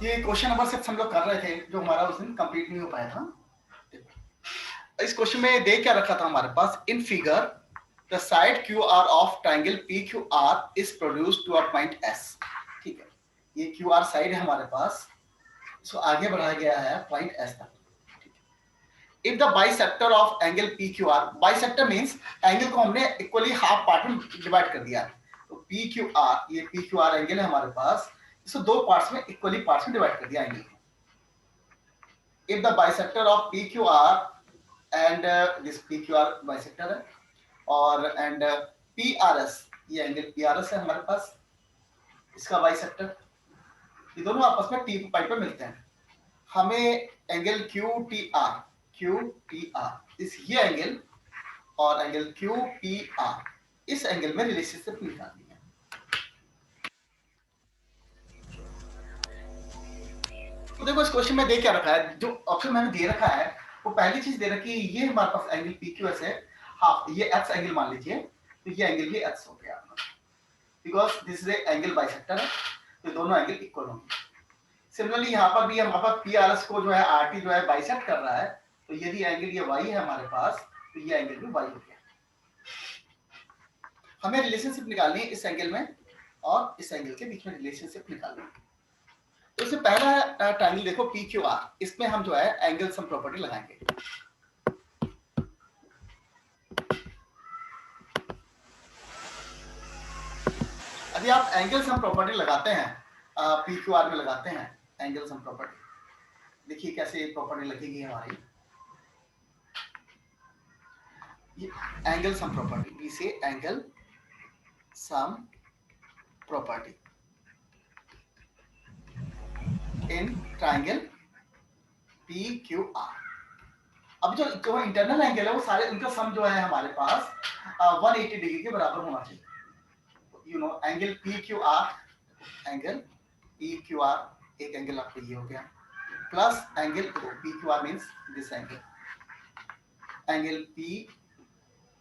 ये question number 6 हम लोग कर रहे थे जो हमारा उस दिन कंप्लीट नहीं हो पाया था। इस क्वेश्चन में दे क्या रखा था हमारे पास, in figure the side Q R of triangle P Q R is produce to a point S. ठीक है, ये क्यू आर साइड है हमारे पास, इसको आगे बढ़ाया गया है पॉइंट एस तक। If the bisector of angle P Q are, bisector means angle को हमने इक्वली हाफ पार्ट में डिवाइड कर दिया। तो पी क्यू आर, ये पी क्यू आर एंगल है हमारे पास, इसको दो पार्ट्स में इक्वली पार्ट्स में डिवाइड कर दिया एंगल को। if the bisector of PQR and this PQR bisector है और and PRS, ये एंगल PRS है हमारे पास, इसका बाइसेक्टर, ये दोनों आपस में टी पाई पे मिलते हैं। हमें एंगल QTR, इस ये एंगल और एंगल QPR, इस एंगल में रिलेशनशिप निकालनी है। तो देखो इस क्वेश्चन में दे क्या रखा है, जो ऑप्शन मैंने दे रखा है वो पहली चीज दे रखी है, ये हमारे पास एंगल PQS है, हाँ ये एक्स एंगल मान लीजिए, तो ये एंगल भी एक्स हो गया, because this is angle bisector है, तो दोनों एंगल इक्वल होंगे। सिमिलरली यहाँ पर भी हमारे पास PRS को जो है RT जो है बाइसेक्ट कर रहा है, तो यदि एंगल ये Y है हमारे पास, तो ये एंगल भी Y हो गया। हमें रिलेशनशिप निकालनी है इस एंगल में और इस एंगल के बीच में रिलेशनशिप निकालनी है। तो इससे पहला ट्रायंगल देखो PQR, इसमें हम जो है एंगल सम प्रॉपर्टी लगाएंगे। यदि आप एंगल सम प्रॉपर्टी लगाते हैं, PQR में लगाते हैं एंगल सम प्रॉपर्टी, देखिए कैसे प्रॉपर्टी लगेगी हमारी। ये angle sum property, we say angle sum property in triangle PQR। अब जो इंटरनल एंगल है वो सारे उनका सम जो है हमारे पास 180 डिग्री के बराबर होना चाहिए। You know angle PQR, angle PQR, एक एंगल आपको ये हो गया, plus angle PQR means this angle, angle P,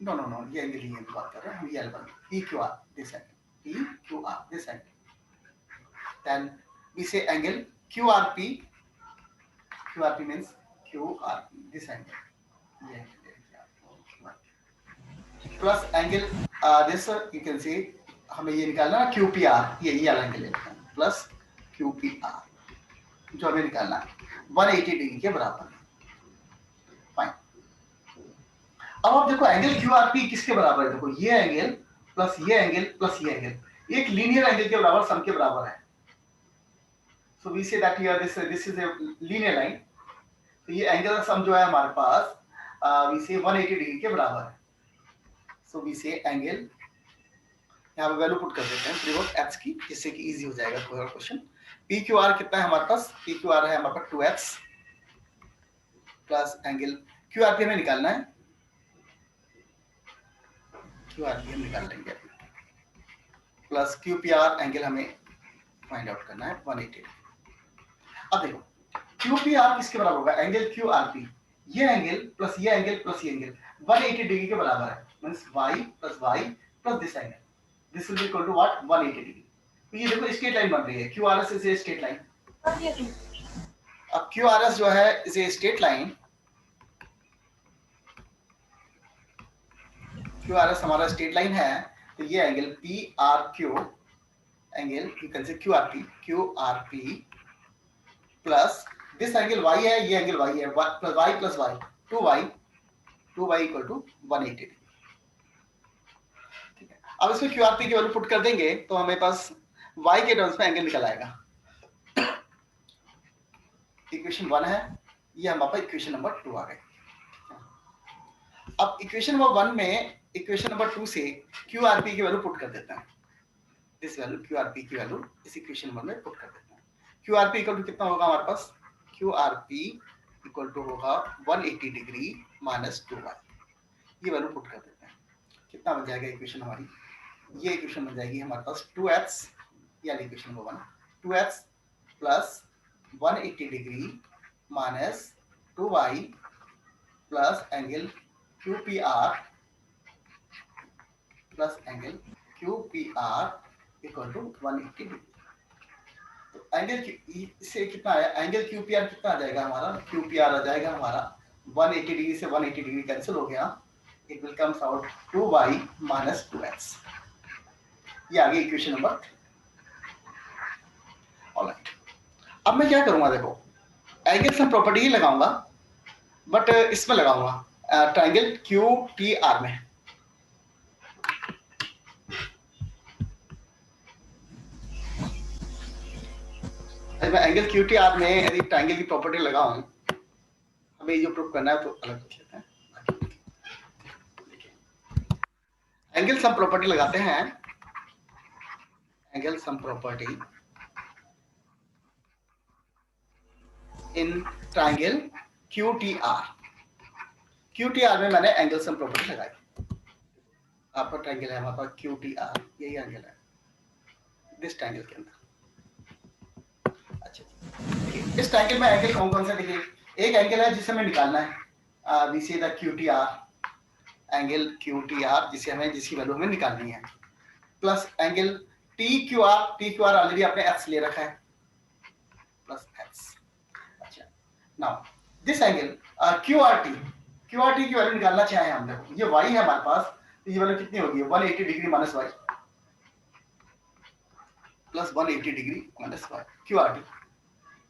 no no no, ये एंगल ही है बात कर रहे हैं हम, ये angle PQR, this angle PQR, this angle, then we say angle QRP, QRP means QRP, this angle, ये plus angle this you can see, हमें ये निकालना है QPR, ये वाला एंगल लेते हैं, प्लस QPR जो हमें निकालना है 180 डिग्री के बराबर। फाइन, अब आप देखो एंगल QRP किसके बराबर है, देखो ये एंगल प्लस ये एंगल प्लस ये एंगल एक लीनियर एंगल के बराबर, सम के बराबर है। So we say that here this is a linear line, तो ये एंगल का सम जो है हमारे पास वी से 180 डिग्री के बराबर है। सो वी से एंगल, यहाँ पे वैल्यू पुट कर देते हैं पिवोट x की, जिससे कि इजी हो जाएगा पूरा क्वेश्चन। PQR कितना है हमारे पास, PQR है हमारे पास 2x प्लस एंगल QRP हमें निकालना है, QRP हम निकाल लेंगे, प्लस QPR एंगल हमें फाइंड आउट करना है 180। अब देखो QPR किसके बराबर होगा, एंगल QRP, ये एंगल प्लस ये एंगल प्लस ये एंगल 180 डिग्री के बराबर है, means y plus this angle, this will be equal to what 180 degree. तो ये देखो स्ट्रेट लाइन बन रही है, QRS is a straight line. अब QRS जो है is a straight line, QRS हमारा स्ट्रेट लाइन है, तो ये angle PRQ, angle you can say QRP plus this angle y है, ये एंगल y है, plus y 2y equal to 180 degree. ठीक है, अब इसमें QRP की वैल्यू पुट कर देंगे तो हमें पास y के टर्म्स में एंगल निकल आएगा। इक्वेशन 1 है, ये हमारे पास इक्वेशन नंबर 2 आ गई। अब इक्वेशन नंबर 1 में इक्वेशन नंबर 2 से QRP की वैल्यू पुट कर देते हैं, दिस वैल्यू QRP की वैल्यू इस इक्वेशन नंबर में पुट कर देते हैं। QRP इक्वल टू कितना होगा हमारे पास, QRP इक्वल टू होगा 180 डिग्री माइनस 2y, ये वैल्यू पुट कर देते हैं, कितना बन जाएगा इक्वेशन हमारी, ये इक्वेशन बन जाएगी हमारे पास 2x, यानी equation number 1 2x plus 180 degree minus 2y plus angle QPR plus angle QPR equal to 180 degree. तो एंगल इससे कितना आया, एंगल QPR कितना आ जाएगा हमारा, QPR आ जाएगा हमारा 180 डिग्री से 180 डिग्री कैंसिल हो गया, it will comes out 2y minus 2x। ये आ गई इक्वेशन नंबर 3। ऑलराइट, अब मैं क्या करूंगा, देखो एंगल सम प्रॉपर्टी ही लगाऊंगा, बट इसमें लगाऊंगा ट्रायंगल QTR में। मैं एंगल QTR में यदि ट्रायंगल की प्रॉपर्टी लगाऊं, हमें जो प्रूव करना है तो अलग लिख लेते हैं। एंगल सम प्रॉपर्टी लगाते हैं, angle sum property in triangle QTR। QTR में मैंने एंगल सम प्रॉपर्टी लगाई। आपका ट्रायंगल है हमारे पास QTR, यही एंगल है दिस ट्रायंगल के अंदर। अच्छा, इस ट्रायंगल में एंगल कौन कौन सा, देखिए एक एंगल है जिसे हमें निकालना है, we see the QTR, angle QTR जिसे हमें, जिसकी वैल्यू हमें निकालनी है, प्लस एंगल TQR ऑलरेडी आपने x ले रखा है, प्लस x। अच्छा, नाउ दिस एंगल QRT की वैल्यू निकालना चाहे हम, देखो ये y है हमारे पास, तो ये वैल्यू कितनी होगी, 180 degree minus y plus 180 degree minus y।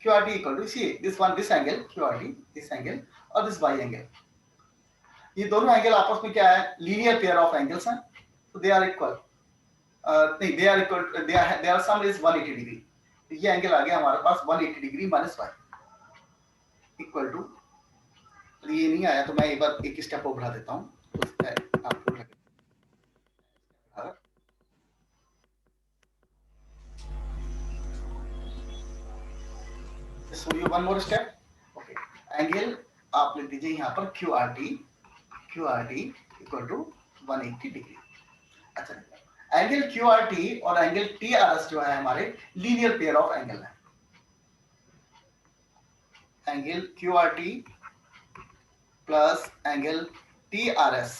QRT equal to, see this one, this angle QRT, this angle और दिस y एंगल, ये दोनों एंगल आपस में क्या है, लीनियर पेयर ऑफ एंगल्स हैं, तो दे आर इक्वल, नहीं they are equal, their sum is 180 degree. तो ये एंगल आ गया हमारे पास 180 degree minus y equal to, ये नहीं आया तो मैं एक बार एक स्टेप और बढ़ा देता हूं, तो आपको लगे so you one more step. Okay, angle आप लिख दीजिए यहां पर QRT इक्वल टू 180 डिग्री। अच्छा, एंगल QRT और एंगल TRS जो है हमारे लीनियर पेयर ऑफ एंगल है। Angle QRT plus angle TRS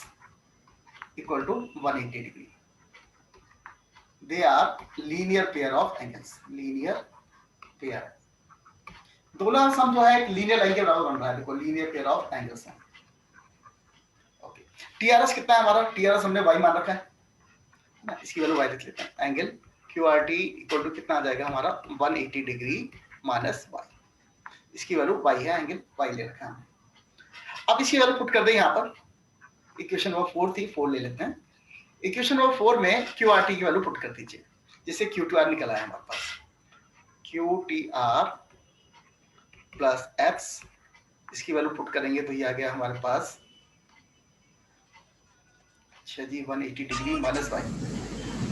equal to 180 degree, they are linear pair of angles, linear pair. दोनों सम जो है एक लीनियर लाइन के बराबर बन रहा है, देखो लीनियर पेयर ऑफ एंगल्स हैं। ओके, TRS कितना है हमारा, TRS हमने y मान रखा है ना, इसकी वैल्यू y लिख लेते हैं। एंगल QRT इक्वल टू कितना आ जाएगा हमारा, 180 डिग्री माइनस y, इसकी वैल्यू y है, एंगल y ले रखा है। अब इसकी वैल्यू पुट कर दें यहाँ पर, इक्वेशन नंबर 4 थी, 4 ले लेते हैं। इक्वेशन नंबर 4 में QRT की वैल्यू पुट कर दीजिए, जिससे QTR निकला है हमारे पास, QTR प्लस x, इसकी वैल्यू पुट करेंगे तो ये आ गया हमारे पास, अच्छा जी 180 degree minus y।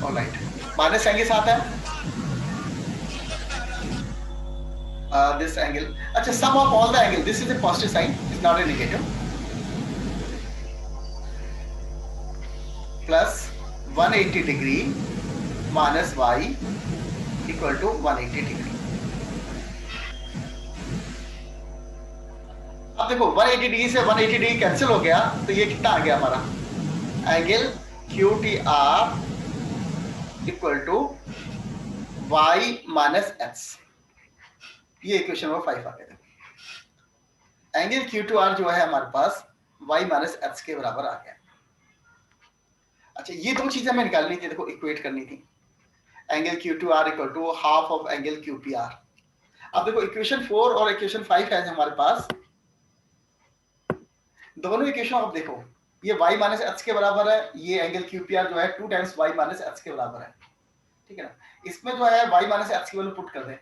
Alright, minus sign के साथ है दिस एंगल, अच्छा sum of all the angle, this is a positive sign, it's not a negative, plus 180 degree minus y equal to 180 degree. अब देखो 180 डिग्री से 180 डिग्री कैंसिल हो गया, तो ये कितना आ गया हमारा, angle QTR equal to y minus x, ये इक्वेशन नंबर 5 आ गया। एंगल QTR जो है हमारे पास y माइनस x के बराबर आ गया। अच्छा, ये दो चीजें हमें निकालनी थी, देखो इक्वेट करनी थी, angle QTR equal to half of angle QPR। अब देखो इक्वेशन 4 और इक्वेशन 5 है हमारे पास, दोनों इक्वेशन आप देखो, ये y माइनस x के बराबर है, ये एंगल QPR जो है 2 टाइम्स y माइनस x के बराबर है, ठीक है ना। इसमें जो है y माइनस x की वैल्यू पुट कर दें,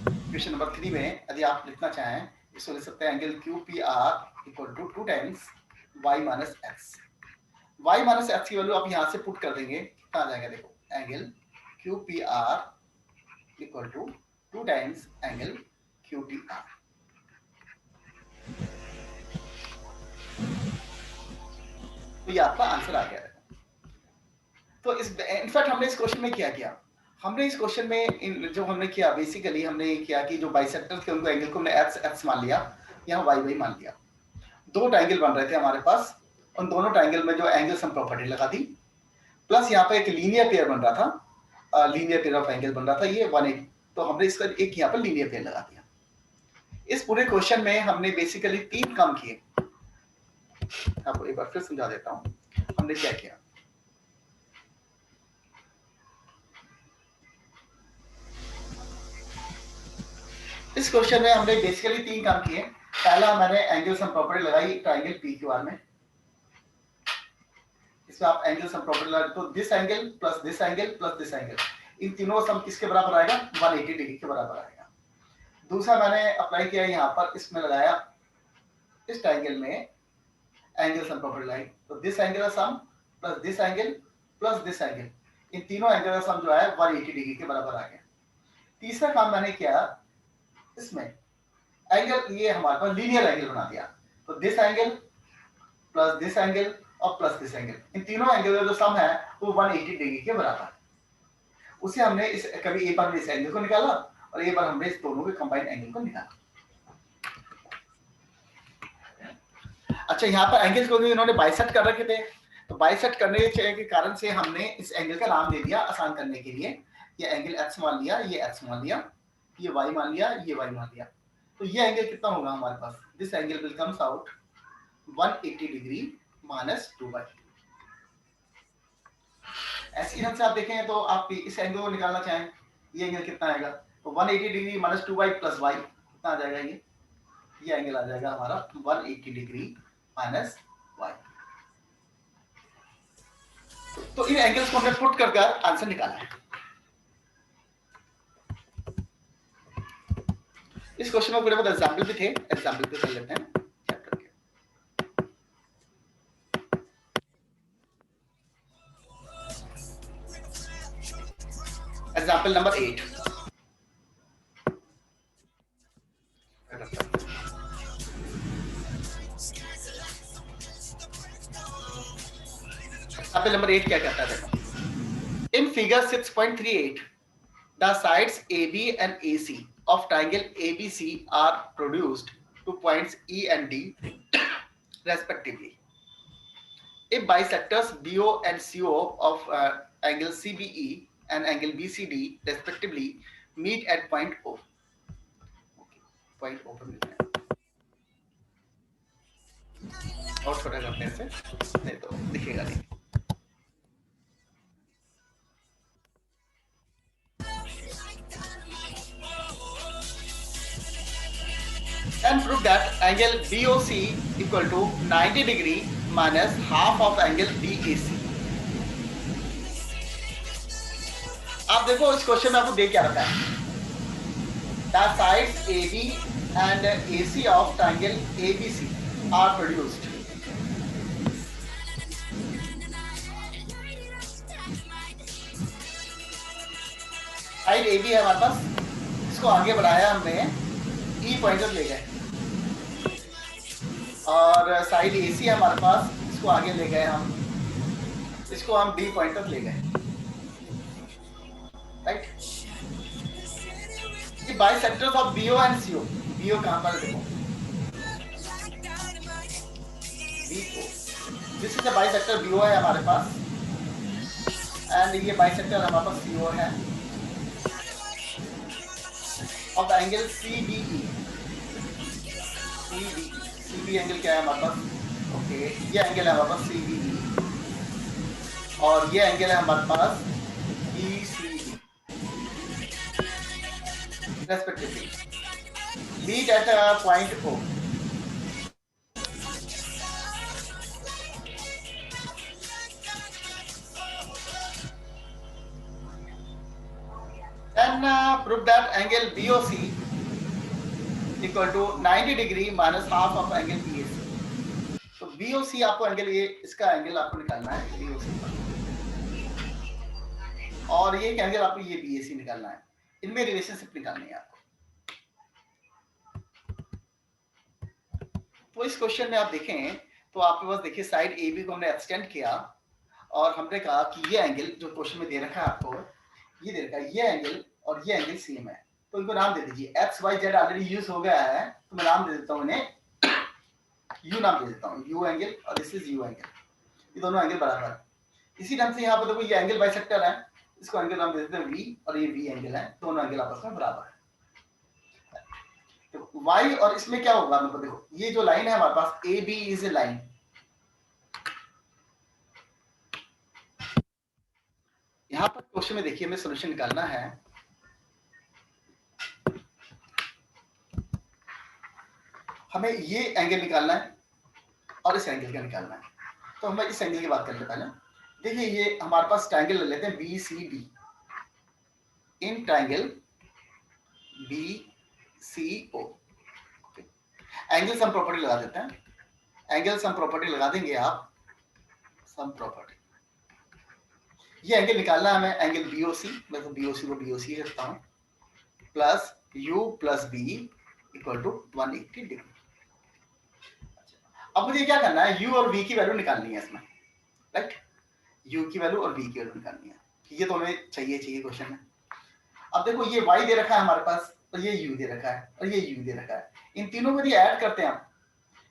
इक्वेशन नंबर 3 में यदि आप लिखना चाहें, इसको लिख सकते हैं angle QPR equal to 2 times y minus x। y minus x की वैल्यू आप यहां से पुट कर देंगे, कितना आ जाएगा, देखो angle QPR equal to 2 times angle QTR। तो ये आपका आंसर आ गया है। तो इस इनफैक्ट हमने इस क्वेश्चन में क्या किया, हमने इस क्वेश्चन में जो हमने किया, बेसिकली हमने किया कि जो बाइसेक्टर्स थे उनको एंगल को हमने x मान लिया, यहाँ y मान लिया। दो ट्रायंगल बन रहे थे हमारे पास, उन दोनों ट्रायंगल में जो एंगल सम प्रॉपर्टी लगा दी, प्लस यहाँ पे एक लीनियर पेयर बन रहा था, लीनियर पेयर ऑफ एंगल बन रहा था ये 180, तो हमने इसका एक यहाँ पर लीनियर पेयर लगा दिया। इस पूरे क्वेश्चन में हमने बेसिकली 3 काम किए। आपको एक बार फिर समझा देता हूं हमने क्या किया। इस क्वेश्चन में हमने बेसिकली 3 काम किए। पहला मैंने एंगल सम प्रॉपर्टी लगाई ट्रायंगल PQR में। इसमें आप एंगल सम प्रॉपर्टी लगा तो this angle plus this angle plus this angle, इन तीनों सम किसके बराबर आएगा? 180 डिग्री के बराबर आएगा। दूसरा मैंने अप्लाई किया यहाँ पर, इसमें लगाया इस ट्रायंगल में एंगल सम प्रॉपर्टी लगाई, तो दिस एंगल का sum plus this angle plus this angle, इन तीनों एंगल का सम जो है 180 डिग्री के बराबर आ गया। तीसरा काम मैंने किया, इसमें एंगल ये हमारे पास लीनियर एंगल बना दिया, तो this angle plus this angle और प्लस दिस एंगल, इन तीनों एंगल का जो सम है वो 180 डिग्री के बराबर है। उसे हमने इस कभी एक बार हमने इस एंगल को निकाला और एक बार हमने इस दोनों के कंबाइंड एंगल को निकाला। अच्छा, यहाँ पर एंगल्स को इन्होंने बाइसेक्ट कर रखे थे, तो बाइसेक्ट करने के कारण से हमने इस एंगल का नाम दे दिया आसान करने के लिए। ये एंगल x मान लिया, ये x मान लिया, ये y मान लिया, ये y मान लिया, तो ये एंगल कितना होगा हमारे पास? This angle will comes out 180 degree minus 2y। ऐसे ढंग से आप देखें तो आप इस एंगल को निकालना चाहें, ये एंगल कितना आएगा? तो 180 degree minus 2y plus y कितना आ जाएगा? ये एंगल आ जाएगा हमारा 180 डिग्री माइनस y। तो इन एंगल्स को हमने पुट कर आंसर निकाला है। इस क्वेश्चन में पूरे बहुत एग्जांपल भी थे, एग्जांपल पे कर लेते हैं। Example number 8। एग्जांपल नंबर 8 क्या कहता है देखो। In figure 6.38 the sides AB and AC of triangle ABC are produced to points E and D respectively. If bisectors BO and CO of angle CBE and angle BCD respectively meet at point O. Point O पर मिलते हैं। और छोटा करते हैं इसे, नहीं तो दिखेगा नहीं। And prove that angle BOC equal to 90 degree minus half of angle BAC. आप देखो इस क्वेश्चन में आपको दे क्या रखा है? The sides AB and AC of triangle ABC are produced. Side AB है हमारे पास, इसको आगे बढ़ाया हमने, E पॉइंटर ले गए, और साइड AC है हमारे पास, इसको आगे ले गए हम, इसको हम D पॉइंटर ले गए, राइट। ये bisectors of BO and CO, BO कहां पर देखो, BO, this is a bisector BO है हमारे पास, एंड ये बाइसेक्टर हमारे पास CO है, of angle CBE। CB angle क्या है हमारे पास? ओके, ये एंगल है हमारे पास CBE, और ये एंगल है हमारे पास BCD respectively. Meet at a point O. Then prove that angle BOC equal to 90 degree minus half of angle BAC. तो BOC आपको एंगल, ये इसका एंगल आपको निकालना है BOC पर, और ये एंगल आपको ये BAC निकालना है, इनमें रिलेशनशिप निकालनी है आपको। तो इस क्वेश्चन में आप देखें तो आपके पास देखिए साइड AB को हमने एक्सटेंड किया, और हमने कहा कि ये एंगल जो क्वेश्चन में दे रखा है आपको, ये दे रखा है, ये एंगल और ये एंगल सेम है, तो इनको नाम दे दीजिए। X Y Z already use हो गया है, तो मैं नाम दे देता हूँ इन्हें, यू नाम दे देता हूँ, यू एंगल, और दिस इज यू एंगल, ये दोनों एंगल बराबर है। इसी ढंग से यहाँ पर देखो ये एंगल बाइसेक्टर है, इसको एंगल हम दे देते हैं V और ये V एंगल है, दोनों एंगल आपस में बराबर है। तो Y और इसमें क्या होगा मतलब देखो ये जो लाइन है हमारे पास AB इज ए लाइन, यहाँ पर क्वेश्चन में देखिए हमें सोल्यूशन निकालना है। हमें ये एंगल निकालना है और इस एंगल का निकालना है। तो हमें इस एंगल की बात करते हैं पहले। देखिए ये हमारे पास ट्रायंगल ले लेते हैं BCD। In triangle BCO angle sum property लगा देते हैं। एंगल सम प्रॉपर्टी लगा देंगे आप, सम प्रॉपर्टी, ये एंगल निकालना है हमें, एंगल BOC, मैं तो BOC को BOC रखता हूं, plus U plus B equal to 180 degree. अब मुझे क्या करना है, U और V की वैल्यू निकालनी है इसमें, राइट, U की वैल्यू और V की वैल्यू निकालनी है, ये तो हमें चाहिए क्वेश्चन में। अब देखो ये Y दे रखा है हमारे पास और ये U दे रखा है और ये U दे रखा है, इन तीनों को यदि ऐड करते हैं हम,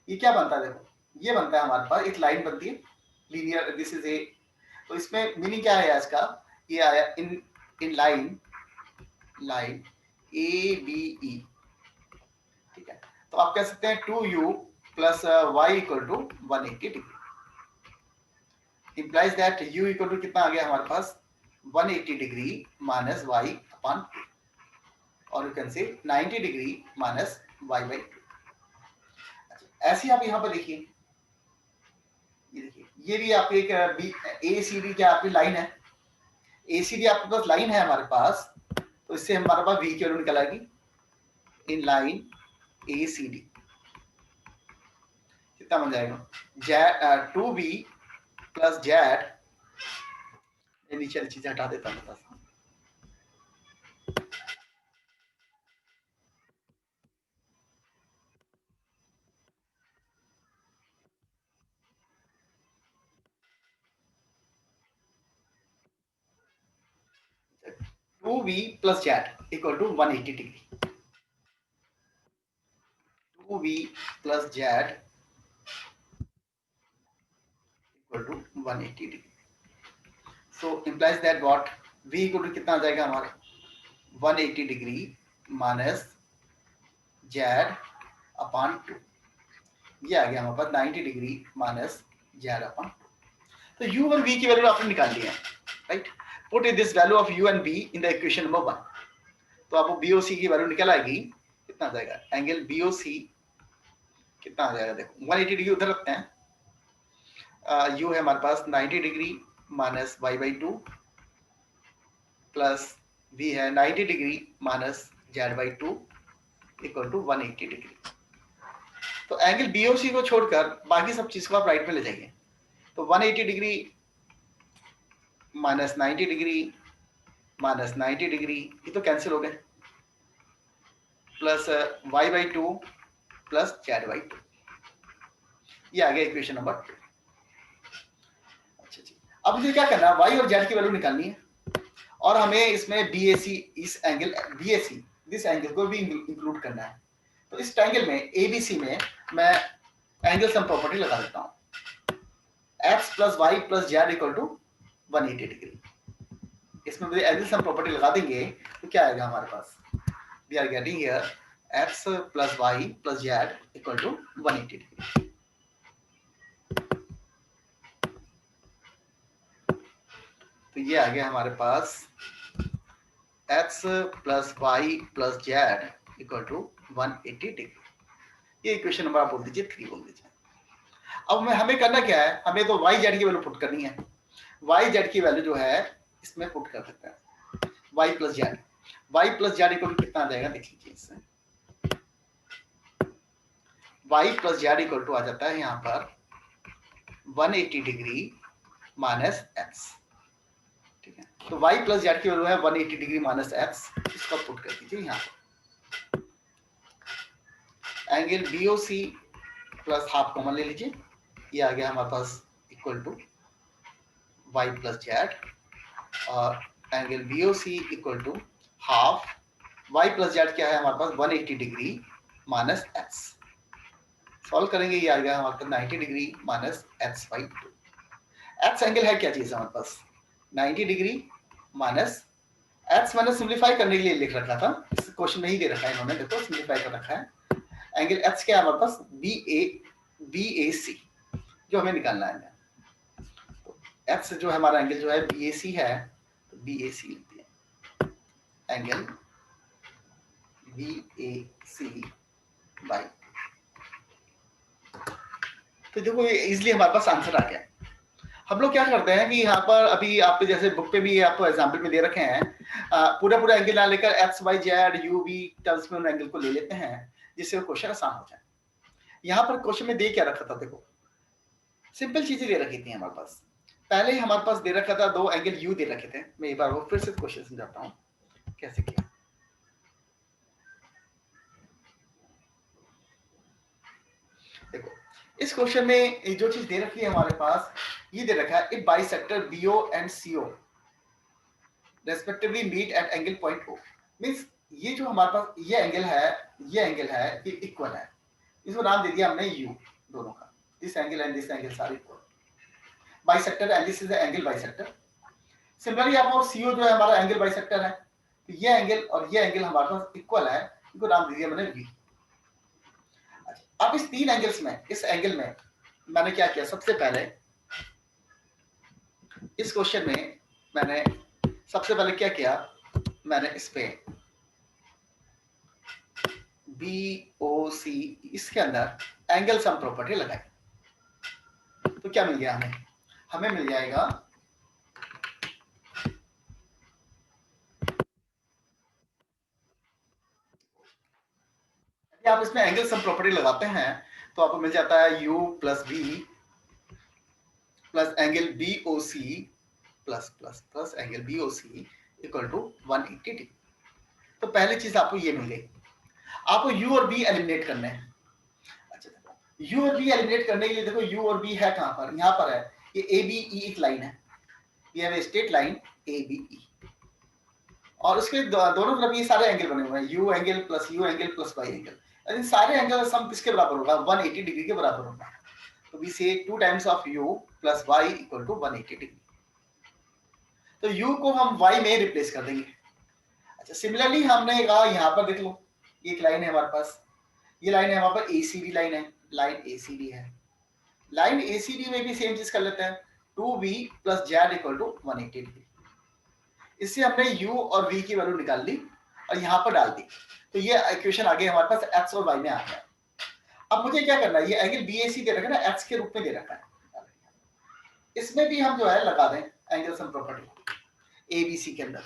ये क्या बनता है, देखो ये बनता है हमारे पास एक लाइन बनती है लीनियर, दिस इज ए, तो इसमें मीनिंग क्या है आज का, ये आया इन लाइन ABE, ठीक है। तो आप कह सकते हैं 2U plus Y equal to 180 degree, implies that U equal to कितना आ गया हमारे पास 180 डिग्री माइनस Y अपॉन, और you can say 90 degree minus Y by 2। ऐसे आप यहाँ पर देखिए, ये देखिए ये भी आपके एक ACD क्या आपकी लाइन है, ACD आपके पास लाइन है हमारे पास, तो इससे हमारे पास V की वैल्यू निकल आएगी इन लाइन ACD, कितना बन जाएगा 2B प्लस Z, नीचे वाली चीजें हटा देता हूँ, 2V plus Z equal to 180 degree. 2V plus Z equal to 180 degree. So implies that what V equal to कितना आ जाएगा हमारा 180 डिग्री माइनस Z अपॉन 2, ये आ गया हमारे पास 90 डिग्री माइनस Z अपॉन 2। तो U और V की वैल्यू आपने निकाल ली है, right. Put this value of U and V in the equation number 1, तो आपको BOC की वैल्यू निकल आएगी, कितना आ जाएगा एंगल BOC कितना आ जाएगा, देखो 180 डिग्री उधर रखते हैं, U है हमारे पास 90 degree minus Y by 2 plus V है 90 degree minus Z by 2 equal to 180 degree. तो एंगल BOC को छोड़कर बाकी सब चीज को आप राइट में ले जाइए, तो 180 degree minus 90 degree minus 90 degree, ये तो कैंसिल हो गए, plus Y by 2 plus Z by 2, ये आ गया इक्वेशन नंबर 2। अच्छा जी, अब मुझे क्या करना है, Y और Z की वैल्यू निकालनी है, और हमें इसमें BAC, इस एंगल BAC दिस एंगल को भी इंक्लूड करना है। तो इस ट्रायंगल में ABC में मैं एंगल सम प्रॉपर्टी लगा देता हूं, x plus Y plus Z equal to 180 degree. इसमें मुझे एंगल सम प्रॉपर्टी लगा देंगे तो क्या आएगा हमारे पास, we are getting here x plus Y plus Z equal to 180 degree. तो ये आ गया हमारे पास x plus Y plus Z equal to 180 degree. ये इक्वेशन नंबर आप बोल दीजिए 3 बोल दीजिए। अब हमें करना क्या है, हमें तो y z की वैल्यू पुट करनी है, y z की वैल्यू जो है इसमें पुट कर सकते हैं, y plus Z equal to कितना आ जाएगा देख लीजिए, इससे y plus Z equal to आ जाता है यहाँ पर 180 डिग्री माइनस x, ठीक है। तो y प्लस जेड की वैल्यू है 180 डिग्री माइनस x, इसका पुट कर दीजिए यहाँ पर। Angle BOC plus half common ले लीजिए, ये आ गया हमारे पास equal to y plus z, और angle BOC equal to half y plus z क्या है हमारे पास 180 डिग्री माइनस x, सॉल्व करेंगे ये आ गया हमारे पास 90 degree minus x by 2। X angle है क्या चीज हमारे पास 90 डिग्री माइनस एक्स मैंने सिंप्लीफाई करने के लिए लिख रखा था, इस क्वेश्चन में ही दे रखा है इन्होंने, देखो सिंप्लीफाई कर रखा है। एंगल एक्स क्या है हमारे पास बी ए सी जो हमें निकालना है। तो एक्स जो है हमारा एंगल जो है बी ए सी है, तो बी ए सी लिखते हैं angle B A C by, तो देखो ये इजिली हमारे पास आंसर आ गया। हम लोग क्या करते हैं कि यहाँ पर अभी आप जैसे बुक पे भी आपको एग्जाम्पल में दे रखे हैं, पूरा पूरा एंगल ना लेकर X Y Z U V terms में उन एंगल को ले लेते हैं जिससे वो क्वेश्चन आसान हो जाए। यहाँ पर क्वेश्चन में दे क्या रखा था, देखो सिंपल चीजें दे रखी थी हमारे पास। पहले ही हमारे पास दे रखा था दो एंगल यू दे रखे थे, मैं एक बार वो फिर से क्वेश्चन समझाता हूँ कैसे किया। देखो इस क्वेश्चन में जो चीज दे रखी है हमारे पास, ये दे रखा है if bisector BO and CO respectively meet at angle point O, means ये जो हमारे पास ये एंगल है ये इक्वल है, इसको नाम दे दिया हमने यू दोनों का, this angle and this angle सारे equal, bisector and this is the angle bisector. Similarly आपको सीओ जो है हमारा एंगल बाइसेक्टर है, तो ये एंगल और ये एंगल हमारे पास इक्वल है, इनको नाम दे दिया मैंने वी। अब इस तीन एंगल्स में इस एंगल में मैंने क्या किया, सबसे पहले इस क्वेश्चन में मैंने सबसे पहले क्या किया, मैंने इस पे बी ओ सी इसके अंदर एंगल सम प्रॉपर्टी लगाई, तो क्या मिल गया हमें, हमें मिल जाएगा यदि आप इसमें एंगल सम प्रॉपर्टी लगाते हैं तो आपको मिल जाता है u plus B plus angle B O C plus plus plus angle B O C equal to 180 degree. तो पहली चीज आपको ये मिल गई, आपको u और b एलिमिनेट करने हैं। अच्छा देखो u और b एलिमिनेट करने के लिए देखो u और b है कहां पर, यहां पर है, ये ए बी ई एक लाइन है, ये है straight line A B E, और उसके दोनों तरफ ये सारे एंगल बने हुए हैं, u angle plus y angle, यानी सारे एंगल का सम किसके बराबर होगा 180 डिग्री के बराबर होगा। तो we say 2 times of u plus y equal to 180 degree, तो u को हम y में रिप्लेस कर देंगे। अच्छा सिमिलरली हमने कहा यहाँ पर देख लो, एक लाइन है हमारे पास, ये लाइन है हमारे पास एसीडी लाइन है, लाइन एसीडी है, लाइन एसीडी में भी सेम चीज कर लेते हैं 2v plus Z equal to 180 degree. इससे हमने u और v की वैल्यू निकाल ली और यहाँ पर डाल दी, तो ये इक्वेशन आगे हमारे पास x और y में आ गया। अब मुझे क्या करना है, ये एंगल BAC दे रखा है ना, x के रूप में दे रखा है, इसमें भी हम जो है लगा दें एंगल सम प्रॉपर्टी ABC के अंदर।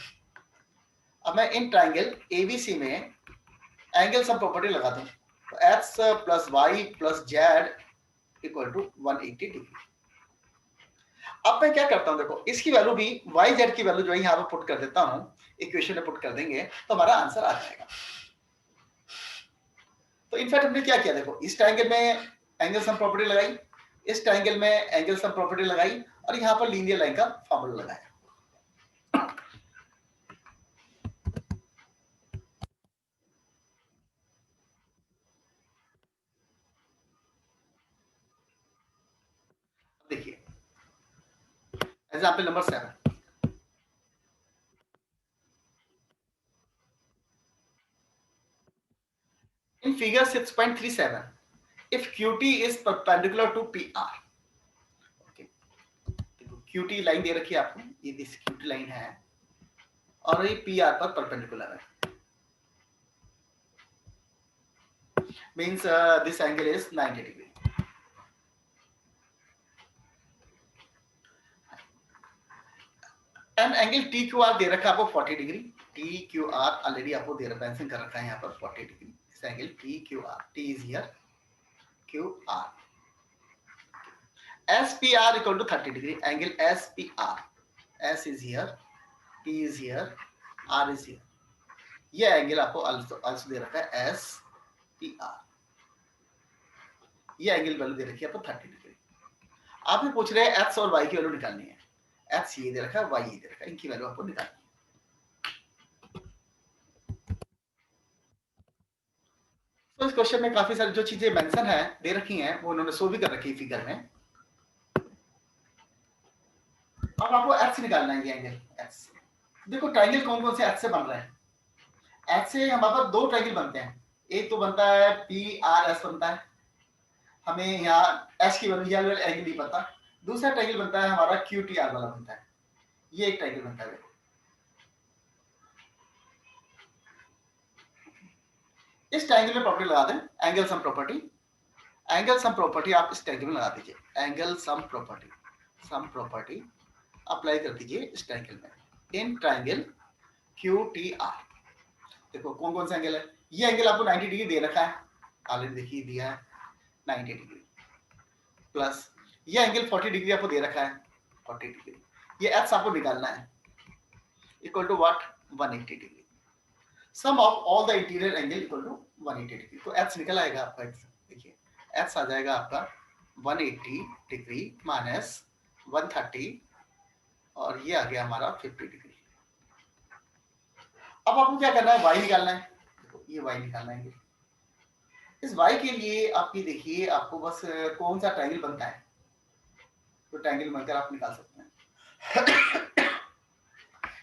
अब मैं इन ट्राइंगल ABC में एंगल सम प्रॉपर्टी लगा दूं, तो x plus y plus Z equal to 180 degree. अब मैं क्या करता हूं, देखो इसकी वैल्यू भी y z की वैल्यू जो है यहाँ पे पुट कर देता हूं, इक्वेशन में पुट कर देंगे तो हमारा आंसर आ जाएगा। तो इनफैक्ट हमने क्या किया, देखो इस ट्रायंगल में एंगल सम प्रॉपर्टी लगाई, इस ट्रायंगल में एंगल सम प्रॉपर्टी लगाई और यहाँ पर लीनियर लाइन का फॉर्मूला लगाया। देखिए example number 7, in figure 6.37 if QT is perpendicular to PR, okay, QT line दे रखी है आपको, ये दिस QT लाइन है और ये PR पर परपेंडिकुलर है, means this angle is 90 degree। And angle TQR दे रखा है आपको 40 डिग्री, TQR ऑलरेडी आपको दे रखा है, मेंशन कर रखा है यहाँ पर 40 डिग्री, इस angle TQR, T is here, QR, SPR equal to 30 degree, angle SPR, S is here, P is here, R is here, ये एंगल आपको also दे रखा है SPR, ये एंगल वैल्यू दे रखी है आपको 30 डिग्री। आप ही पूछ रहे हैं x और y की वैल्यू निकालनी है, x ये दे रखा है, y ये दे रखा है, इनकी वैल्यू आपको निकालनी है। तो इस क्वेश्चन में काफी सारी जो चीजें मेंशन है दे रखी हैं वो उन्होंने शो भी कर रखी है फिगर में। अब आपको एच निकालना है, ये एंगल एच। देखो ट्राइंगल कौन कौन से एच से बन रहे हैं। एच से हमारे पास दो ट्राइंगल बनते हैं, एक तो बनता है पी आर एस बनता है, हमें यहाँ एच की वैल्यू एंगल नहीं पता। दूसरा ट्राइंगल बनता है हमारा क्यू टी आर वाला बनता है, ये एक ट्राइंगल बनता है। इस ट्राइंगल में प्रॉपर्टी लगा दें, angle sum property. Angle sum property आप इस ट्राइंगल में लगा दीजिए, एंगल सम प्रॉपर्टी अप्लाई कर दीजिए इस ट्राइंगल में, in triangle Q T R. देखो कौन कौन सा एंगल है, ये एंगल आपको 90 डिग्री दे रखा है, ऑलरेडी देखिए दिया है 90 डिग्री, प्लस ये एंगल 40 डिग्री आपको दे रखा है 40 डिग्री, ये एच आपको निकालना है equal to what 180 degree. Sum of all the interior angle equal to 180 degree. तो एच निकल आएगा आपका, देखिए एच आ जाएगा आपका 180 डिग्री माइनस 130 और ये आ गया हमारा 50 डिग्री। अब आपको क्या करना है, वाई निकालना है। देखो ये वाई निकालना है, इस y के लिए आपकी देखिए आपको बस कौन सा ट्रायंगल बनता है तो ट्रायंगल बनकर आप निकाल सकते हैं।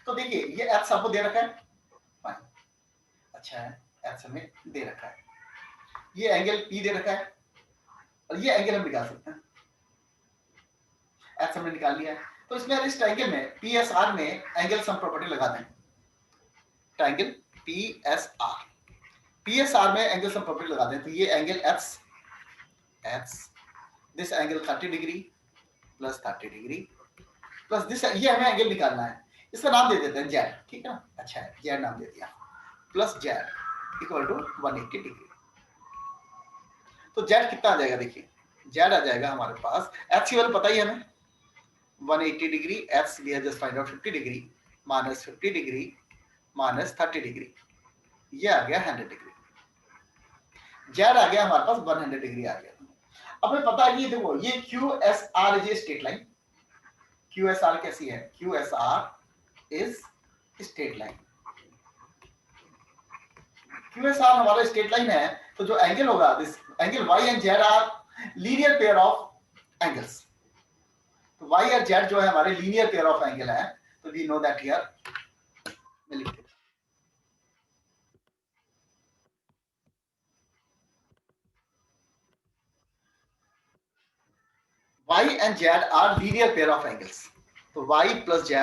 तो देखिए ये एच आपको दे रखा है, अच्छा है एच हमें दे रखा है, ये एंगल P दे रखा है और ये एंगल हम निकाल सकते हैं, एच हमने निकाल लिया है। तो इसमें इस ट्रायंगल में PSR में एंगल सम प्रॉपर्टी लगा दें, ट्रायंगल PSR में एंगल सम प्रॉपर्टी लगा दें। तो ये angle H this angle 30 degree plus 30 degree plus this, ये हमें एंगल निकालना है, इसका नाम दे देते हैं जेड, ठीक है ना, अच्छा है जेड नाम दे दिया, plus Z equal to 180 degree. तो जेड कितना आ जाएगा, देखिए जेड आ जाएगा हमारे पास, एच की वैल्यू पता ही है हमें 180 डिग्री, एच लिया just find out 50 degree minus 50 degree minus 30 degree, ये आ गया 100 डिग्री, जेड आ गया हमारे पास 100 डिग्री आ गया। अब हमें पता है, ये देखो ये QSR is straight line, QSR कैसी है, QSR is straight line, QSR हमारा स्ट्रेट लाइन है, तो जो एंगल होगा this angle Y and Z are linear pair of angles. तो Y और Z जो है हमारे लीनियर पेयर ऑफ एंगल है, तो वी नो दैट हियर मैं लिख देता Y and Z are linear pair of angles. So Y plus Z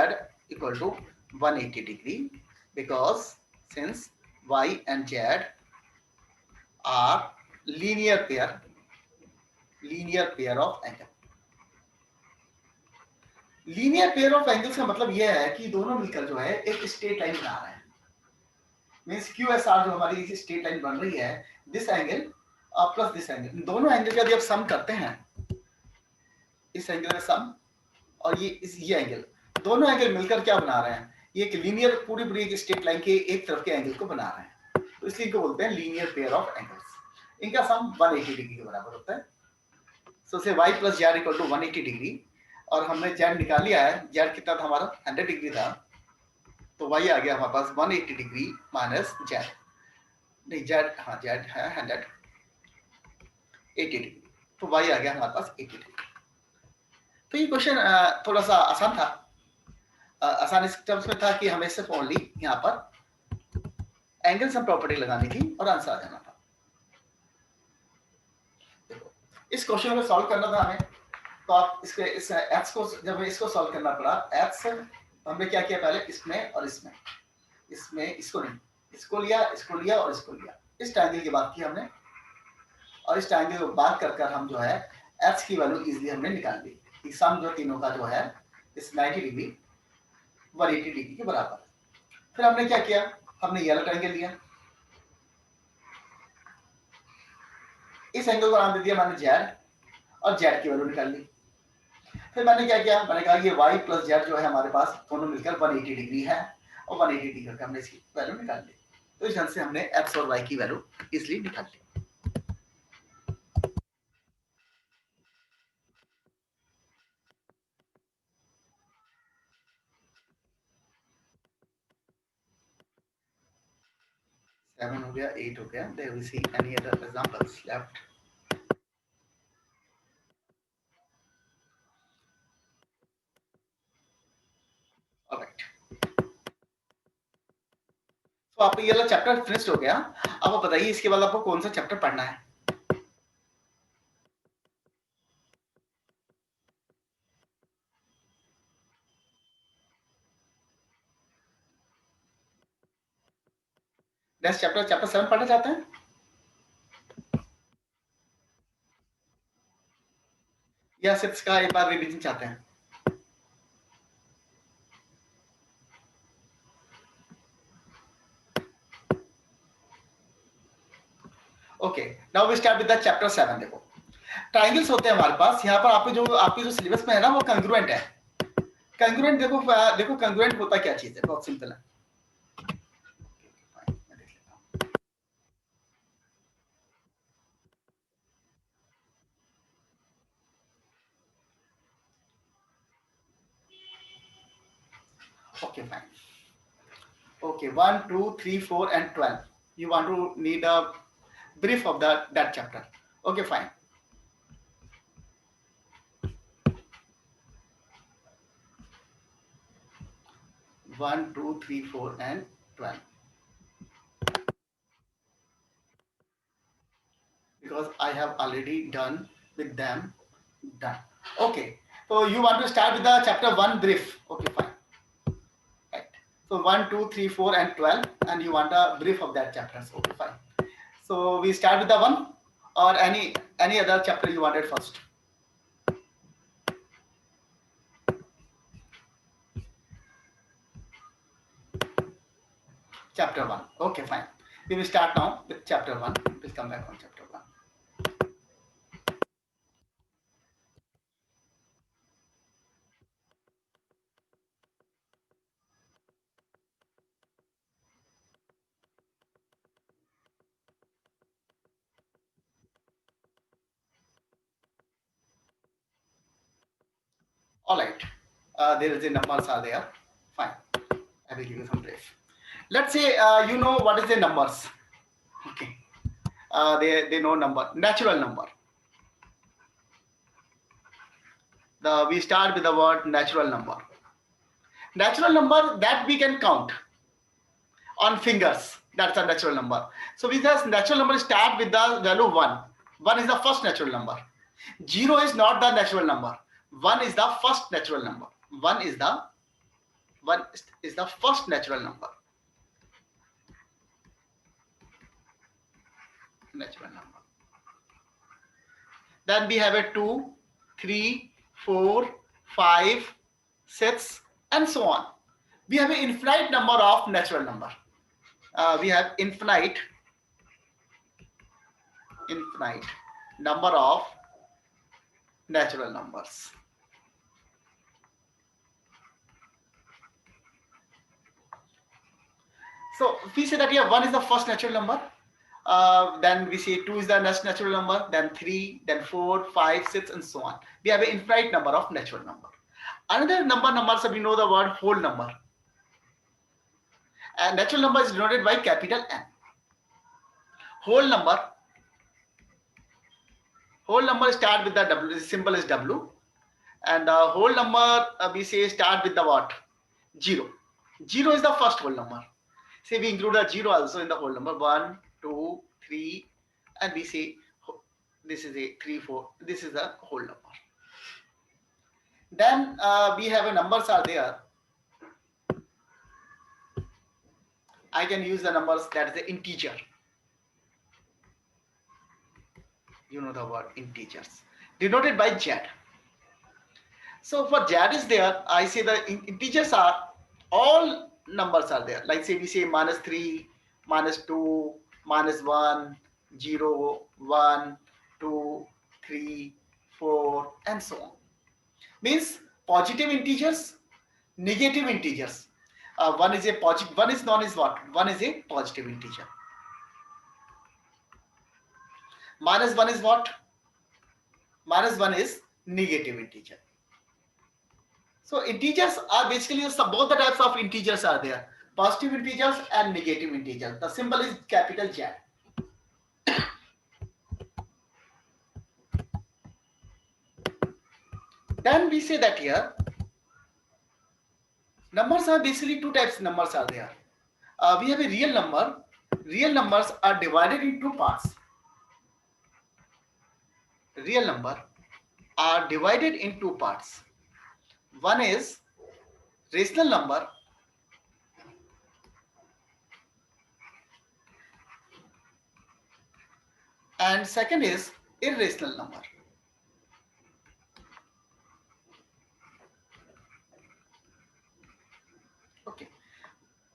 equal to 180 degree because since Y and Z are linear pair of angle. Linear pair of angles का मतलब यह है कि दोनों मिलकर जो है एक स्ट्रेट लाइन बना रहे हैं, मींस QSR जो हमारी स्ट्रेट लाइन बन रही है, this angle plus this angle, दोनों एंगल का यदि आप सम करते हैं, इस एंगल का सम और ये एंगल, दोनों एंगल मिलकर क्या बना रहे हैं, ये एक लीनियर पूरी एक स्ट्रेट लाइन के एक तरफ के एंगल को बना रहे हैं, तो इसलिए इनको बोलते हैं लीनियर पेयर ऑफ एंगल्स। इनका सम 180 डिग्री के बराबर होता है। So say y plus Z equal to 180 degree, और हमने जेड निकाल लिया है, जेड कितना था हमारा 100 डिग्री था, तो y आ गया हमारे पास 180 डिग्री माइनस जेड, नहीं जेड, हाँ जेड है 180 डिग्री, तो y आ गया हमारे पास 80 डिग्री। तो ये क्वेश्चन थोड़ा सा आसान था, आसान इस टर्म्स में था कि हमें सिर्फ ओनली यहाँ पर एंगल सम प्रॉपर्टी लगानी थी और आंसर आ जाना था। देखो इस क्वेश्चन को सॉल्व करना था हमें, तो आप इसके इस एक्स को जब इसको सॉल्व करना पड़ा, एक्स हमने क्या किया पहले इसमें और इसमें इसको नहीं, इसको लिया और इसको लिया, इस ट्रायंगल की बात की हमने, और इस ट्रायंगल को बात कर हम जो है एक्स की वैल्यू इजीली हमने निकाल ली, सम जो तीनों का जो है इस 90 डिग्री 180 डिग्री के बराबर। फिर हमने क्या किया, हमने ये वाला ट्रायंगल लिया, इस एंगल को नाम दे दिया मैंने जेड, और जेड की वैल्यू निकाल ली। फिर मैंने क्या किया, मैंने कहा ये y प्लस जेड जो है हमारे पास दोनों मिलकर 180 डिग्री है, और 180 डिग्री करके हमने इसकी वैल्यू निकाल ली। तो इस ढंग से हमने x और y की वैल्यू इजीली निकाल ली। सेवन हो गया, 8 हो गया, there we see any other examples left. आप ये वाला चैप्टर फिनिश हो गया। अब आप बताइए इसके बाद आपको कौन सा चैप्टर पढ़ना है? नेक्स्ट चैप्टर चैप्टर 7 पढ़ना चाहते हैं या 6 का एक बार रिवीजन चाहते हैं? Okay, now we start with the chapter 7। देखो ट्रायंगल्स होते हैं हमारे पास यहाँ पर। आपके जो सिलेबस में है ना वो कंग्रुएंट है। कंग्रुएंट देखो कंग्रुएंट होता क्या चीज है, बहुत सिंपल है। Okay, fine. Okay, 1, 2, 3, 4, and 12. You want to need a brief of that chapter. Okay, fine. One, 2, 3, 4, and 12. Because I have already done with them. Done. Okay. So you want to start with the chapter 1 brief. Okay, fine. Right. So 1, 2, 3, 4, and 12, and you want a brief of that chapter. So okay, fine. So we start with the one, or any other chapter you wanted first. Chapter 1. Okay, fine. We will start now with chapter 1. We'll come back on chapter 1. All right. There is the numbers are there. Fine. I will give you some brief. Let's say you know what is the numbers. Okay. They know number, natural number. We start with the word natural number. Natural number that we can count on fingers. That's a natural number. So we just natural number start with the value 1. 1 is the first natural number. 0 is not the natural number. 1 is the first natural number. 1 is the first natural number. Natural number. Then we have a 2, 3, 4, 5, 6, and so on. We have an infinite number of natural number. We have infinite number of natural numbers. So we say that here 1 is the first natural number. Then we say 2 is the next natural number, then 3, then 4, 5, 6, and so on. We have an infinite number of natural number. Another numbers, we know the word whole number. And natural number is denoted by capital N. Whole number start with the W. The symbol is W. And whole number we say start with the what? 0. 0 is the first whole number. Say we include a 0 also in the whole number. 1, 2, 3, and we say this is a 3, 4. This is the whole number. Then we have a numbers are there. I can use the numbers that is the integer. You know the word integers. Denoted by Z. So for Z is there, I say the integers are all numbers are there. Like say we say -3, -2, -1, 0, 1, 2, 3, 4, and so on. Means positive integers, negative integers. One is a positive, one is known as what? One is a positive integer. -1 is what? -1 is negative integer. So integers are basically both the types of integers are there. Positive integers and negative integers. The symbol is capital Z. Then we say that here numbers are basically two types of numbers are there. We have a real number. Real numbers are divided in two parts. Real number are divided in two parts. One is rational number and second is irrational number. Okay.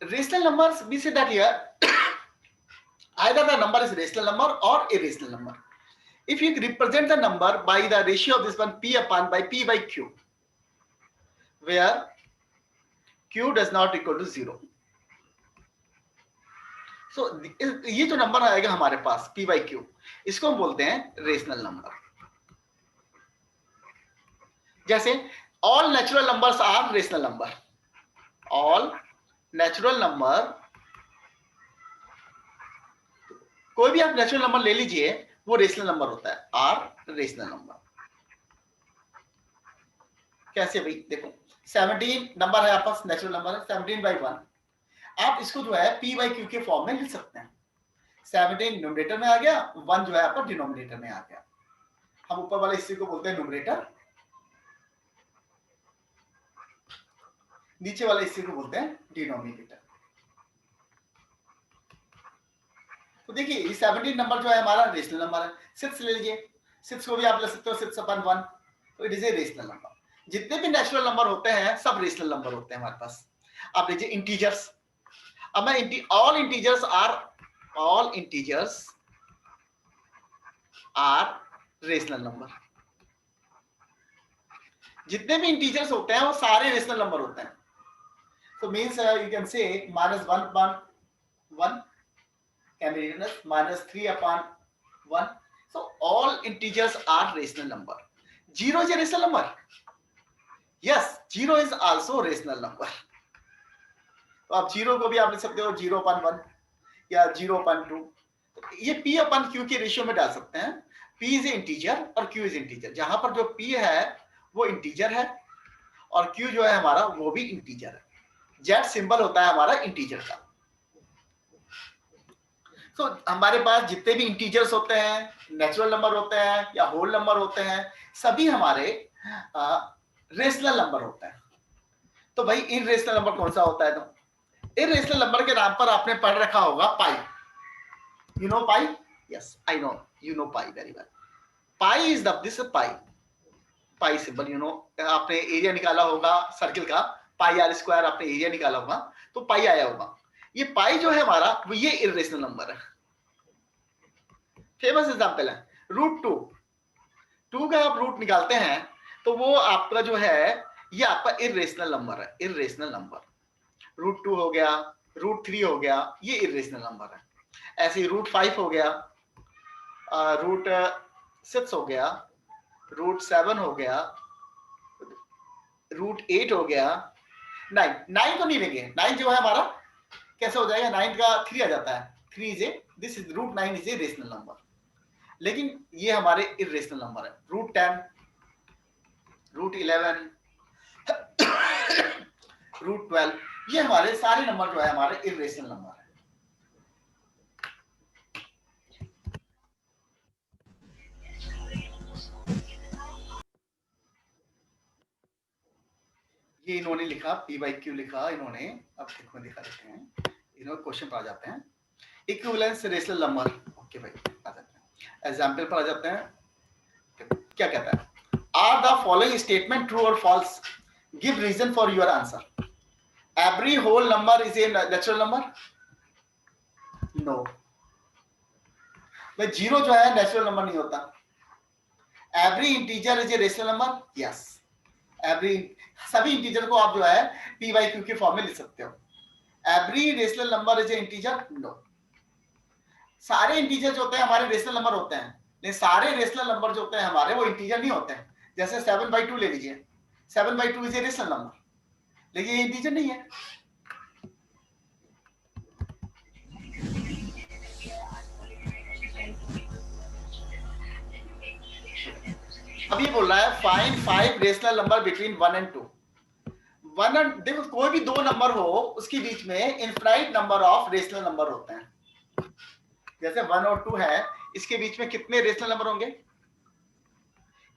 Rational numbers, we say that here either the number is rational number or irrational number. If you represent the number by the ratio of this one p upon by p by q, where q does not equal to 0. So ये जो number आएगा हमारे पास p by q, इसको हम बोलते हैं rational number. जैसे all natural numbers are rational number. All natural number, कोई भी आप नेचुरल नंबर ले लीजिए वो रेशनल नंबर होता है, आर रेशनल नंबर. कैसे भाई? देखो 17 नंबर है आपके पास, नेचुरल नंबर है 17 by 1. आप इसको जो है p by q के फॉर्म में लिख सकते हैं. 17 न्यूमरेटर में आ गया, 1 जो है आपका डिनोमिनेटर में आ गया. हम ऊपर वाले हिस्से को बोलते हैं न्यूमरेटर, नीचे वाले हिस्से को बोलते हैं डिनोमिनेटर. तो देखिए ये 17 नंबर जो है हमारा रेशनल नंबर है. 6 ले लीजिए, 6 को भी आप ले सकते हो 6 upon 1, तो it is a rational number. जितने भी नेचुरल नंबर होते हैं सब रेशनल नंबर होते हैं हमारे पास. आप लीजिए इंटीजर्स. अब मैं all integers are rational number. जितने भी इंटीजर्स होते हैं वो सारे रेशनल नंबर होते हैं. So means you can say minus 1 upon 1 can be written as minus 3 upon 1. So all integers are rational number. 0 is a rational number. Yes, 0 is also rational number. तो आप 0 को भी आप लिख सकते हो 0 upon 1 या 0 upon 2. ये p upon q के रेशियो में डाल सकते हैं. p is इंटीजर और q is इंटीजर. जहां पर जो p है वो इंटीजर है और q जो है हमारा वो भी इंटीजर है. जेड सिंबल होता है हमारा इंटीजर का. तो हमारे पास जितने भी इंटीजर्स होते हैं, नेचुरल नंबर होते हैं या होल नंबर होते हैं, सभी हमारे रेशनल नंबर होते हैं. तो भाई इररेशनल नंबर कौन सा होता है? तो इररेशनल नंबर के नाम पर आपने पढ़ रखा होगा pi. You know pi? Yes, I know, you know pi very well. Pi is this pi, pi symbol. You know आपने एरिया निकाला होगा सर्किल का, पाई आर स्क्वायर आपने एरिया निकाला होगा तो पाई आया होगा. ये पाई जो है हमारा वो ये इररेशनल नंबर है. फेमस एग्जांपल है रूट 2. 2 का आप रूट निकालते हैं तो वो आपका जो है ये आपका इररेशनल नंबर है. इररेशनल नंबर रूट 2 हो गया, रूट 3 हो गया, ये इररेशनल नंबर है. ऐसे ही रूट 5 हो गया, रूट 6 हो गया, रूट 7 हो गया, रूट 8 हो गया. 9 तो नहीं लेंगे. 9 जो है हमारा कैसे हो जाएगा? 9 का 3 आ जाता है. 3 is a, this is root 9 is a rational number. लेकिन ये हमारे इररेशनल नंबर है. रूट 10, रूट 11, रूट 12, ये हमारे सारे नंबर जो है हमारे इररेशनल नंबर है. ये इन्होंने लिखा p by q लिखा इन्होंने. अब देखो दिखा देते हैं, इन्होंने क्वेश्चन पर आ जाते हैं. Equivalence rational number. ओके भाई आ जाते हैं, एग्जांपल पर आ जाते हैं. क्या कहता है? Are the following statement true और false? Give reason for your answer. Every whole number is a natural number? No. भाई 0 जो है नेचुरल नंबर नहीं होता. Every integer is a rational number? Yes. Every, सभी इंटीजर को आप जो है p by q के फॉर्म में लिख सकते हो. Every rational number is a integer? No. सारे इंटीजर जो होते हैं हमारे रेशनल नंबर होते हैं, लेकिन सारे रेशनल नंबर जो होते हैं हमारे वो इंटीजर नहीं होते हैं. जैसे 7 by 2 ले लीजिए. 7 by 2 is a rational number, लेकिन ये इंटीजर नहीं है. अब ये बोल रहा है find 5 rational number between 1 and 2. One, देखो कोई भी दो नंबर हो उसके बीच में infinite number of rational number होते हैं। जैसे 1 और 2 है, इसके बीच में कितने रेशनल नंबर होंगे?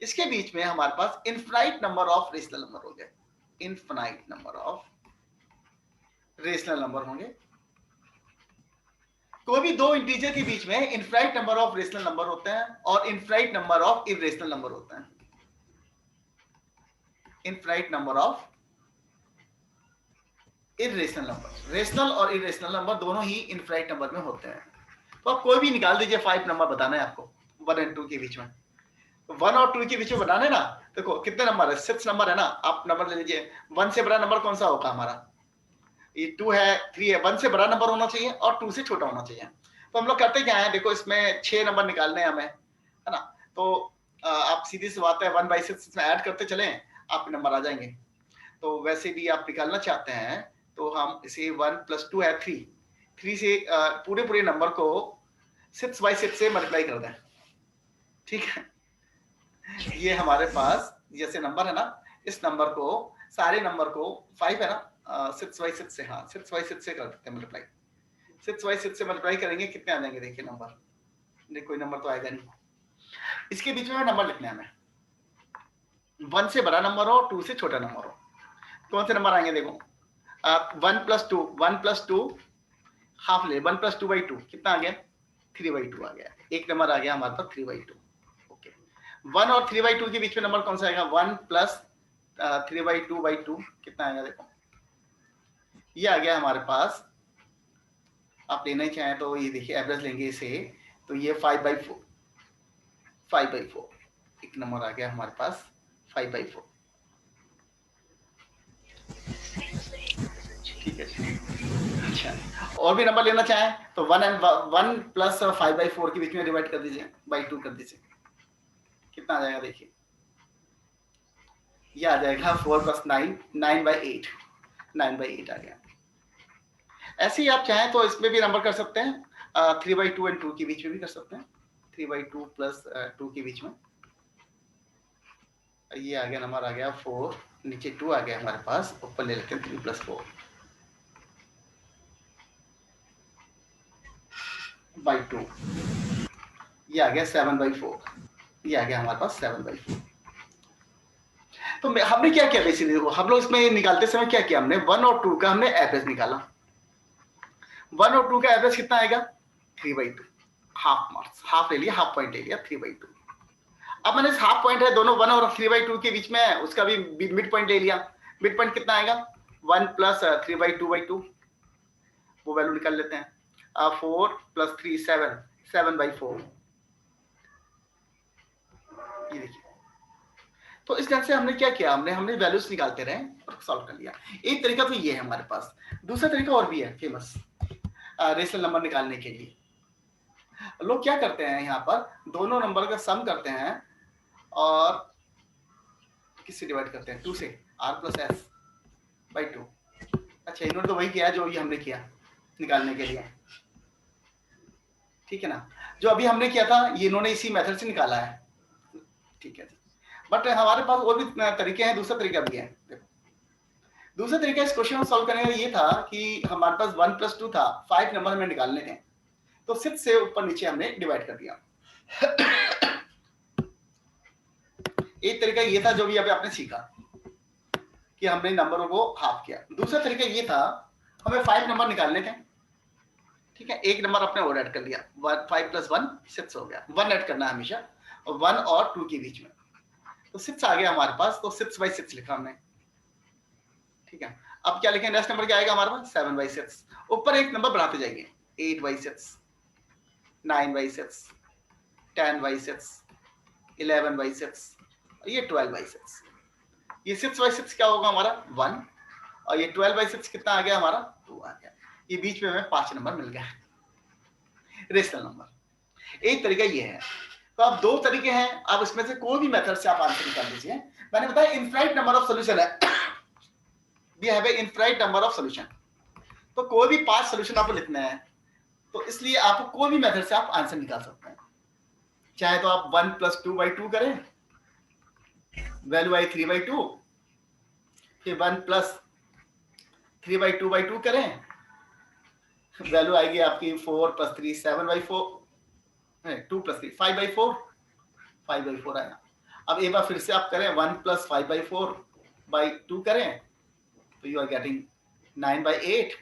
इसके बीच में हमारे पास infinite number of rational number होंगे, infinite number of rational number होंगे। कोई भी दो इंटीजर के बीच में infinite number of rational number होते हैं और infinite number of irrational number होते हैं। Infinite number of irrational number, rational और इरेशनल नंबर दोनों ही इनफाइनाइट नंबर में होते हैं। तो आप कोई भी निकाल दीजिए, 5 नंबर बताना है आपको 1 और 2 के बीच में। 1 और 2 के बीच में बनाने ना, देखो कितने नंबर है, 6 नंबर है ना। आप नंबर ले लीजिए, 1 से बड़ा नंबर कौन सा होगा हमारा? ये 2 है, 3 है। 1 से बड़ा नंबर होना चाहिए और 2 से छोटा होना चाहिए। तो हम लोग करते क्या है, देखो इसमें 6 नंबर निकालने हैं हमें, है ना। तो आप सीधी सी बात है 1/6 इसमें ऐड करते चले, आपके नंबर आ जाएंगे। तो वैसे भी आप निकालना चाहते हैं तो हम इसे 1 + 2 है 3 से पूरे पूरे नंबर को 6/6 से मल्टीप्लाई कर दें, ठीक है। ये हमारे पास जैसे नंबर है ना, इस नंबर को, सारे नंबर को 5 है ना, 6/6 से, हाँ 6/6 से कर देते हैं मल्टीप्लाई। 6/6 से मल्टीप्लाई करेंगे, कितने आ जाएंगे देखिए नंबर। नहीं कोई नंबर तो आएगा नहीं। इसके बीच में नंबर लिखने हैं हमें, 1 से बड़ा नंबर हो, 2 से छोटा नंबर हो। कौन से नंबर आएंगे देखो, 1 + 2 हाफ ले, 1 + 2/2 कितना आ गया? 3/2 आ गया। एक नंबर आ गया हमारे पास 3/2। ओके, 1 और 3/2 के बीच में नंबर कौन सा आएगा? 1 + 3/2/2 कितना आएगा देखो, ये आ गया हमारे पास। आप लेना ही चाहें तो ये देखिए एवरेज लेंगे इसे, तो ये 5/4, 5/4 एक नंबर आ गया हमारे पास 5/4। ठीक है, अच्छा और भी नंबर लेना चाहें तो 1 + 5/4 के बीच में डिवाइड कर दीजिए, बाई 2 कर दीजिए, कितना आ जाएगा देखिए, ये आ जाएगा 4 + 9, 9/8, 9/8 आ गया। ऐसे ही आप चाहें तो इसमें भी नंबर कर सकते हैं, 3/2 और 2 के बीच में भी कर सकते हैं, 3/2 + 2 के बीच में। ये आ गया नंबर, आ गया 4, नीचे 2 आ गया हमारे पास, ऊपर ले लेते हैं 3 + 4 by 2, ये आ गया 7/4, ये आ गया हमारे पास 7/4। तो हमने क्या किया बेसिकली, देखो हम लोग इसमें निकालते समय क्या किया हमने, 1 और 2 का हमने एवरेज निकाला। 1 और 2 का एवरेज कितना आएगा? 3/2, हाफ मार्क्स, हाफ ले लिया, हाफ पॉइंट ले लिया, 3/2। अब मैंने हाफ पॉइंट है दोनों 1 और 3/2 के बीच में है, उसका भी मिड पॉइंट ले लिया। मिड पॉइंट कितना आएगा? 1 + 3/2/2, वो वैल्यू निकाल लेते हैं। 4 + 3 7, 7/4, ये देखिए। तो इस ढंग से हमने क्या किया, हमने वैल्यूज निकालते रहे और सॉल्व कर लिया। एक तरीका तो ये है हमारे पास। दूसरा तरीका और भी है फेमस, रेशनल नंबर निकालने के लिए। लोग क्या करते हैं, यहाँ पर दोनों नंबर का सम करते हैं और किससे डिवाइड करते हैं? 2 से, r+s/2। अच्छा, इन्होंने तो वही किया जो ये हमने किया निकालने के लिए, ठीक है ना। जो अभी हमने किया था ये इन्होंने इसी मेथड से निकाला है, ठीक है। बट हमारे पास और भी तरीके हैं, दूसरा तरीका भी है। देखो दूसरा तरीका इस क्वेश्चन को सॉल्व करने का ये था कि हमारे पास 1 + 2 था, 5 नंबर हमें निकालने थे, तो 6 से ऊपर नीचे हमने डिवाइड कर दिया। एक तरीका ये था जो भी अभी आपने सीखा कि हमने नंबरों को हाफ किया। दूसरा तरीका ये था, हमें 5 नंबर निकालने थे, ठीक है। एक नंबर आपने और ऐड कर लिया, 5 + 1 6 हो गया। 1 ऐड करना है हमेशा, और 1 और 2 के बीच में, तो 6 आ गया हमारे पास, तो 6/6 लिखा हमने, ठीक है। अब क्या लिखें, नेक्स्ट नंबर क्या आएगा हमारे पास? 7/6। ऊपर एक नंबर बढ़ाते जाइए, 8/6, 9/6, 10/6, 11/6, ये 12/6। ये 6/6 क्या होगा हमारा? 1, और ये 12/6 कितना आ गया हमारा? 2 आ गया। ये बीच में हमें 5 नंबर मिल गया, रेशनल नंबर। एक तरीका ये है। तो अब दो तरीके हैं, आप इसमें से कोई भी मेथड से आप आंसर निकाल दीजिए। मैंने बताया इनफाइनाइट नंबर ऑफ सॉल्यूशन है, we have a infinite number of solution. तो कोई भी 5 सॉल्यूशन आपको लिखना है, तो इसलिए आप कोई भी मेथड से आप आंसर निकाल सकते हैं। चाहे तो आप 1 + 2/2 करें, वैल्यू आई 3/2, फिर 1 + 3/2/2 करें, वैल्यू आएगी आपकी 4 + 3 7/4, 2 + 3 5/4, 5/4 आया। अब एक बार फिर से आप करें 1 + 5/4/2 करें तो यू आर गेटिंग 9/8।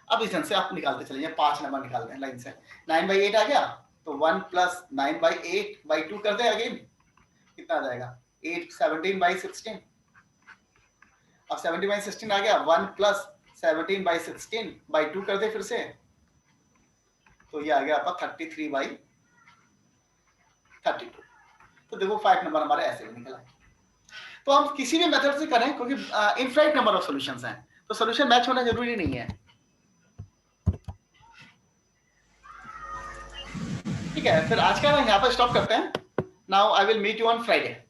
अब इस ढंग से आप निकालते चलिए, 5 नंबर निकालते हैं लाइन से। 9/8 आ गया तो 1 + 9/8/2 कर दें अगेन, कितना आ जाएगा 8 17/16। अब 17/16 आ गया, 1 + 17/16/2 कर दे फिर से, तो ये आ गया आपका 33/32। तो देखो 5 नंबर हमारे ऐसे भी निकला है। तो हम किसी भी मेथड से करें, क्योंकि इनफाइनाइट नंबर ऑफ सॉल्यूशंस हैं, तो सॉल्यूशन मैच होना जरूरी नहीं है। ठीक है, फिर आज का यहाँ पर स्टॉप करते हैं। Now I will meet you on Friday.